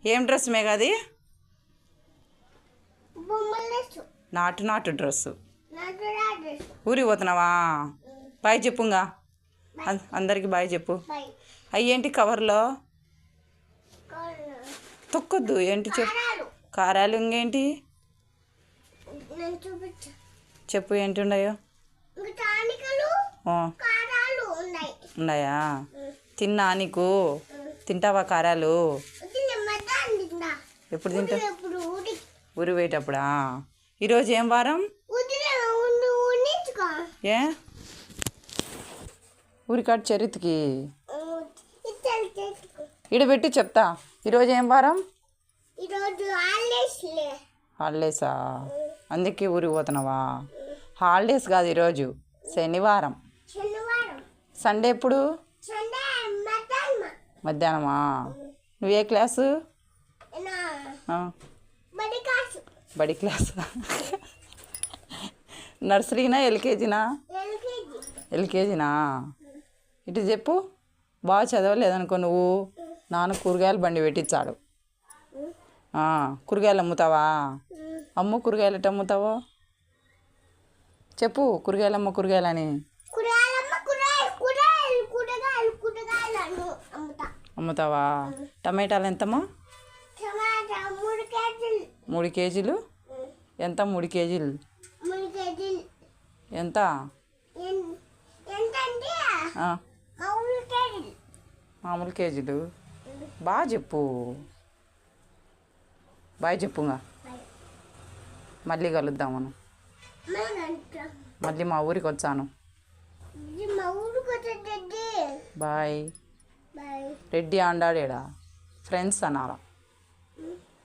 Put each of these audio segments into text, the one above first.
ఏం డ్రెస్ మేఘ అది? నాటు డ్రెస్సు. ఊరికి పోతున్నావా? బాయ్ చెప్పుగా, అందరికి బాయ్ చెప్పు. అయ్యేంటి కవర్లో? తొక్కొద్దు. ఏంటి చెప్పు? కారాలు. ఇంకేంటి చెప్పు, ఏంటి ఉన్నాయో? ఉన్నాయా? తిన్నా నీకు? తింటావా కారాలు? ఎప్పుడు తింటా? ఊరి పోయేటప్పుడా? ఈరోజు ఏం వారం? ఏ ఊరికాడు చరిత్రకి ఈడబెట్టి చెప్తా. ఈరోజు ఏం వారం? హాలిడేసా? అందుకే ఊరికి పోతున్నావా? హాలిడేస్ కాదు, ఈరోజు శనివారం. సండే ఎప్పుడు? మధ్యాహ్నమా? నువ్వే క్లాసు? బడి క్లాస్. నర్సరీనా ఎల్కేజీనా? ఎల్కేజీనా? ఇటు చెప్పు. బాగా చదవలేదనుకో నువ్వు. నాన్న కూరగాయలు బండి పెట్టించాడు. కూరగాయలు అమ్ముతావా? అమ్ము. కూరగాయలు ఎట్ట అమ్ముతావో చెప్పు. కూరగాయలు అమ్మ, కూరగాయలు అని అమ్ముతావా? టమాటాలు ఎంతమ్మా? 3 కేజీలు. ఎంత 3 కేజీలు? ఎంత? మామూలు కేజీలు. బాగా చెప్పు. బాయ్ చెప్పుగా. మళ్ళీ కలుద్దాం మనం. మళ్ళీ మా ఊరికి వచ్చాను. బాయ్. రెడ్డి ఆండాడేడా? ఫ్రెండ్స్ అనాలా?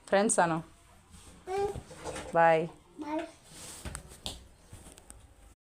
ఫ్రెండ్స్ అను. బాయ్.